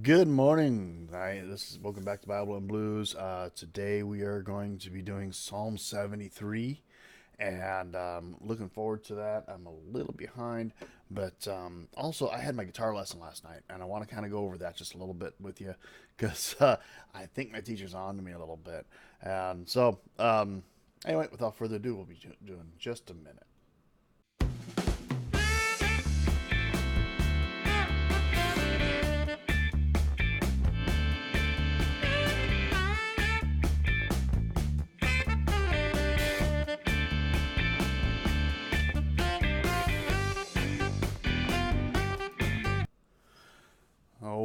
Good morning. This is welcome back to Bible and Blues. Today we are going to be doing Psalm 73, and looking forward to that. I'm a little behind, but also I had my guitar lesson last night, and I want to kind of go over that just a little bit with you because I think my teacher's on to me a little bit. And so, anyway, without further ado, we'll be doing just a minute.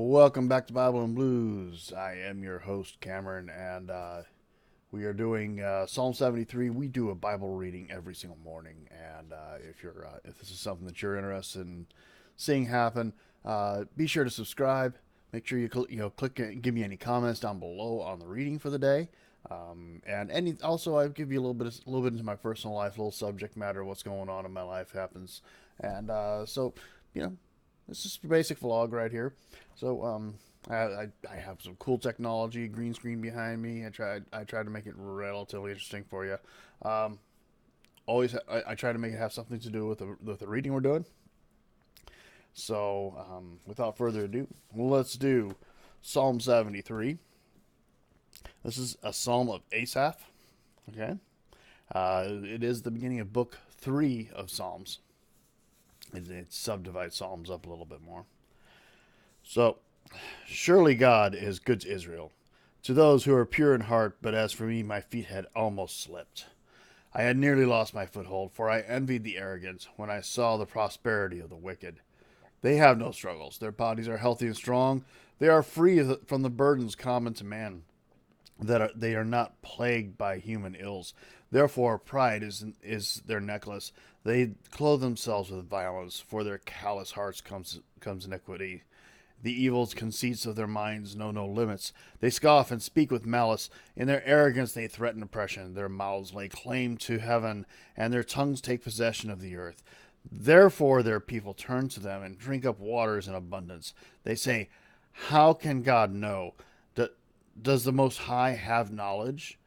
Welcome back to Bible and Blues. I am your host, Cameron, and we are doing Psalm 73. We do a Bible reading every single morning, and if this is something that you're interested in seeing happen, be sure to subscribe. Make sure you click and give me any comments down below on the reading for the day. I give you a little bit into my personal life, a little subject matter, what's going on in my life happens, and you know this is a basic vlog right here. So I have some cool technology, green screen behind me. I tried to make it relatively interesting for you. I try to make it have something to do with the reading we're doing. So without further ado, let's do Psalm 73. This is a psalm of Asaph. Okay, it is the beginning of book 3 of Psalms. It subdivides Psalms up a little bit more. So, surely God is good to Israel, to those who are pure in heart, but as for me, my feet had almost slipped. I had nearly lost my foothold, for I envied the arrogant when I saw the prosperity of the wicked. They have no struggles. Their bodies are healthy and strong. They are free from the burdens common to man. They are not plagued by human ills. Therefore, pride is their necklace. They clothe themselves with violence. For their callous hearts comes iniquity. The evil conceits of their minds know no limits. They scoff and speak with malice. In their arrogance they threaten oppression. Their mouths lay claim to heaven, and their tongues take possession of the earth. Therefore their people turn to them and drink up waters in abundance. They say, how can God know? Does the Most High have knowledge?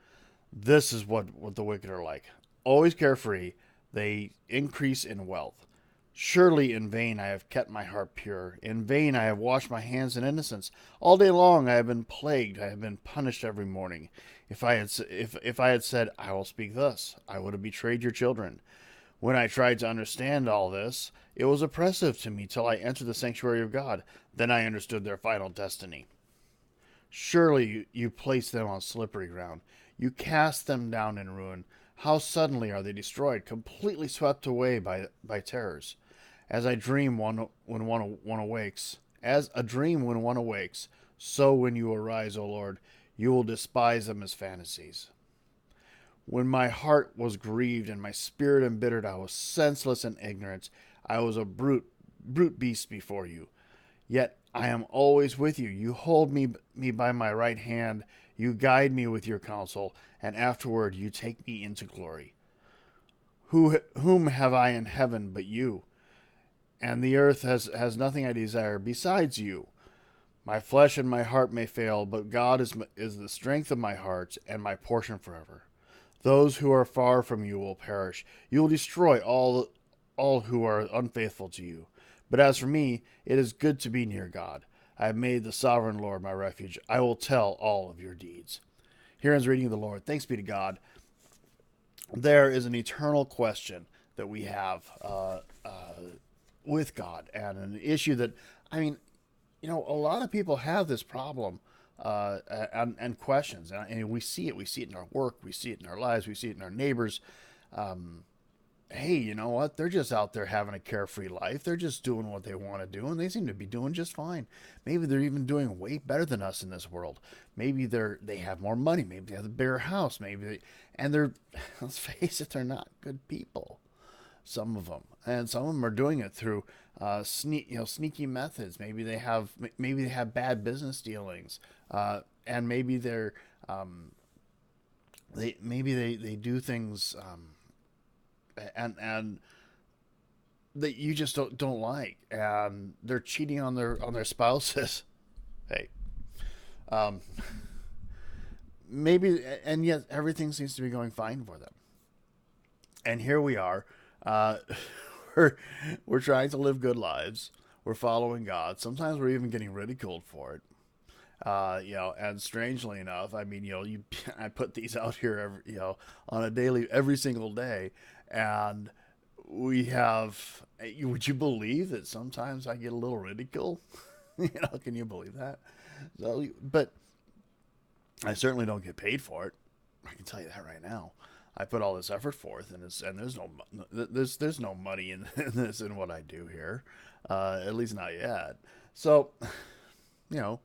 This is what the wicked are like. Always carefree, they increase in wealth. Surely in vain I have kept my heart pure. In vain I have washed my hands in innocence. All day long I have been plagued. I have been punished every morning. If I had said, I will speak thus, I would have betrayed your children. When I tried to understand all this, it was oppressive to me till I entered the sanctuary of God. Then I understood their final destiny. Surely you place them on slippery ground. You cast them down in ruin. How suddenly are they destroyed, completely swept away by terrors. As a dream when one awakes, so when you arise, O Lord, you will despise them as fantasies. When my heart was grieved and my spirit embittered, I was senseless and ignorant. I was a brute beast before you. Yet I am always with you. You hold me by my right hand. You guide me with your counsel, and afterward you take me into glory. Whom have I in heaven but you? And the earth has nothing I desire besides you. My flesh and my heart may fail, but God is the strength of my heart and my portion forever. Those who are far from you will perish. You will destroy all who are unfaithful to you. But as for me, it is good to be near God. I have made the sovereign Lord my refuge. I will tell all of your deeds. Here ends the reading of the Lord. Thanks be to God. There is an eternal question that we have with God, and an issue that, a lot of people have this problem and questions, and we see it. We see it in our work. We see it in our lives. We see it in our neighbors. hey, you know what? They're just out there having a carefree life. They're just doing what they want to do, and they seem to be doing just fine. Maybe they're even doing way better than us in this world. Maybe they have more money. Maybe they have a bigger house. And they're, let's face it, they're not good people. Some of them, and some of them are doing it through sneaky methods. Maybe they have bad business dealings, and maybe they do things, and that you just don't like, and they're cheating on their spouses. Hey, um, maybe, and yet everything seems to be going fine for them. And here we are. Uh, we're we're trying to live good lives. We're following God. Sometimes we're even getting ridiculed for it. And strangely enough, I mean, I put these out here on a daily, every single day, and we have. Would you believe that sometimes I get a little ridicule? Can you believe that? But I certainly don't get paid for it. I can tell you that right now. I put all this effort forth, and there's no money in this in what I do here, at least not yet. So, you know,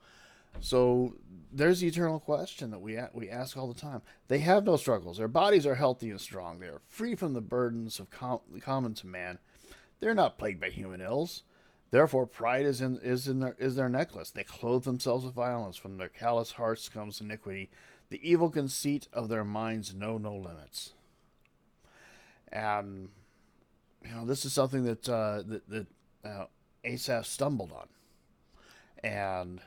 so there's the eternal question that we ask all the time. They have no struggles. Their bodies are healthy and strong. They are free from the burdens of common to man. They're not plagued by human ills. Therefore, pride is their necklace. They clothe themselves with violence. From their callous hearts comes iniquity. The evil conceit of their minds know no limits. And this is something that Asaph stumbled on, and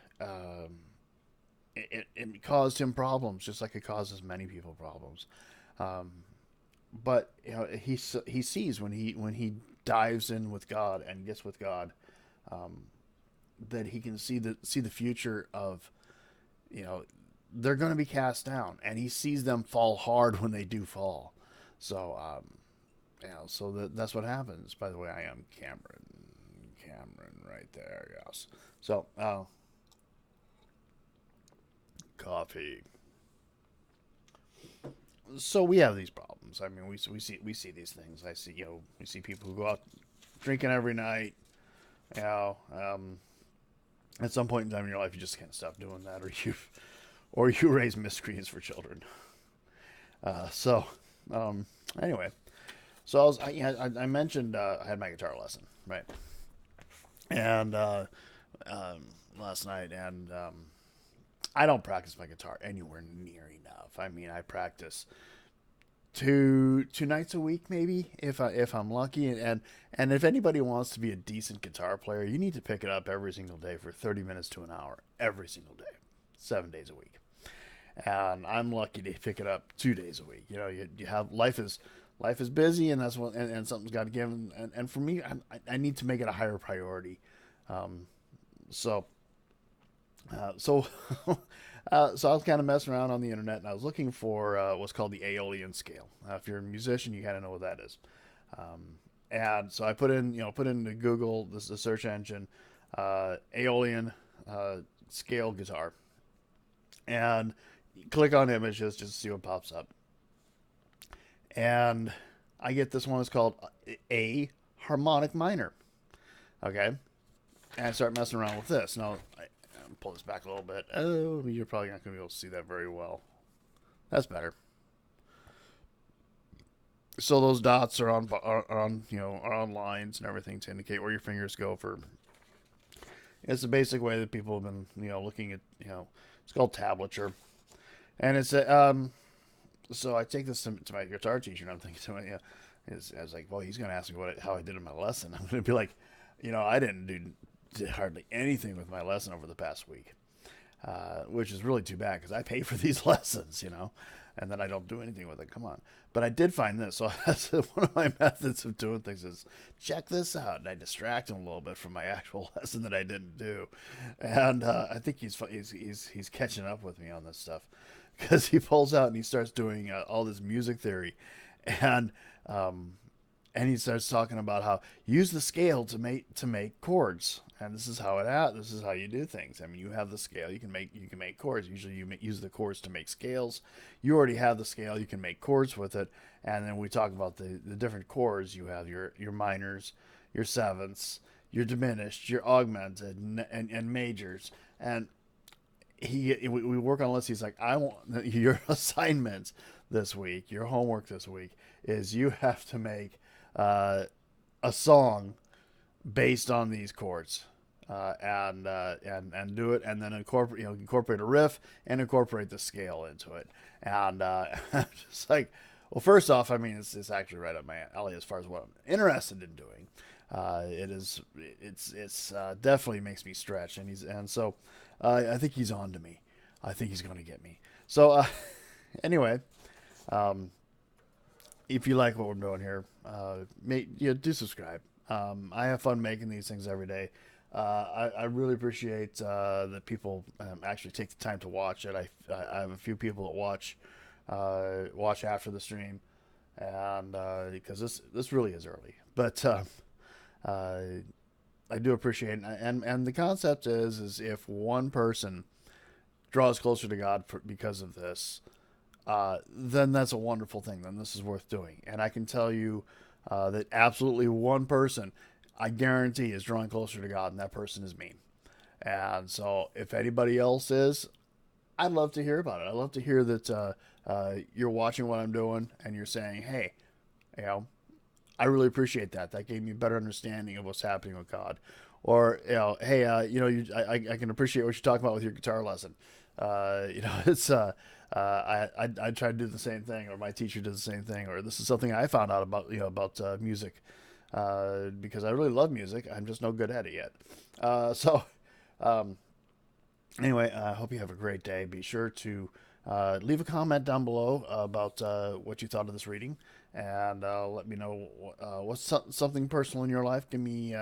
it caused him problems, just like it causes many people problems. Um, but he sees when he dives in with God and gets with God, um, that he can see the future of, you know they're going to be cast down, and he sees them fall hard when they do fall. So that's what happens. By the way, I am Cameron right there. Yes. So coffee. So we have these problems. I mean, we see these things. We see people who go out drinking every night. You know, at some point in time in your life, you just can't stop doing that, or you raise miscreants for children. So anyway, so I mentioned I had my guitar lesson, right, and last night, and I don't practice my guitar anywhere near enough. I mean, I practice two nights a week, maybe, if I'm lucky. And if anybody wants to be a decent guitar player, you need to pick it up every single day for 30 minutes to an hour every single day, 7 days a week. And I'm lucky to pick it up 2 days a week. You have life is busy, and that's what and something's got to give. And for me, I need to make it a higher priority. Um, so so so I was kind of messing around on the internet, and I was looking for what's called the Aeolian scale. If you're a musician, you kind of know what that is. And so I put into Google, this is the search engine, Aeolian scale guitar, and click on images just to see what pops up. And I get this one. It's called A harmonic minor. Okay, and I start messing around with this. Now, pull this back a little bit. Oh, you're probably not going to be able to see that very well. That's better. So those dots are on lines and everything to indicate where your fingers go for. It's the basic way that people have been looking at it's called tablature, and it's a So I take this to my guitar teacher, and I'm thinking to myself, I was like, well, he's going to ask me how I did in my lesson. I'm going to be like, I didn't do hardly anything with my lesson over the past week, which is really too bad because I pay for these lessons, and then I don't do anything with it. Come on. But I did find this. So that's one of my methods of doing things is check this out. And I distract him a little bit from my actual lesson that I didn't do. And I think he's catching up with me on this stuff because he pulls out and he starts doing all this music theory. And and he starts talking about how use the scale to make chords, and this is how this is how you do things. I mean, you have the scale, you can make chords. Usually, use the chords to make scales. You already have the scale, you can make chords with it. And then we talk about the different chords. You have your minors, your sevenths, your diminished, your augmented, and majors. And we work on a list. He's like, I want your assignments this week, your homework this week is you have to make a song based on these chords, and do it, and then incorporate a riff and incorporate the scale into it. And I'm just like, well, first off, I mean, it's actually right up my alley as far as what I'm interested in doing. It's definitely makes me stretch, and so I think he's on to me. I think he's going to get me. So anyway, if you like what we're doing here, do subscribe. I have fun making these things every day. I really appreciate that people actually take the time to watch it. I have a few people that watch after the stream, and because this really is early, but I do appreciate it. And the concept is if one person draws closer to God because of this, then that's a wonderful thing. Then this is worth doing. And I can tell you that absolutely one person, I guarantee, is drawing closer to God, and that person is me. And so if anybody else is, I'd love to hear about it. I'd love to hear that you're watching what I'm doing and you're saying, hey, you know, I really appreciate that. That gave me a better understanding of what's happening with God. Or, hey, I can appreciate what you're talking about with your guitar lesson. It's I try to do the same thing, or my teacher does the same thing, or this is something I found out about music, because I really love music. I'm just no good at it yet. Anyway, I hope you have a great day. Be sure to leave a comment down below about what you thought of this reading, and let me know what's something personal in your life. Give me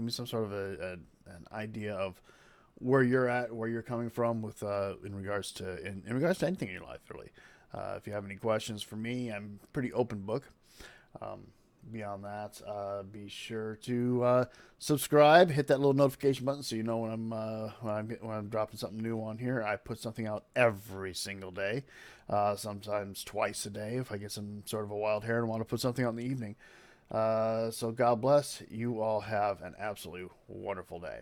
some sort of an idea of where you're at, where you're coming from with in regards to anything in your life, really. If you have any questions for me, I'm pretty open book. Beyond that, be sure to subscribe, hit that little notification button so you know when I'm dropping something new on here. I put something out every single day, sometimes twice a day if I get some sort of a wild hair and want to put something out in the evening. So God bless. You all have an absolutely wonderful day.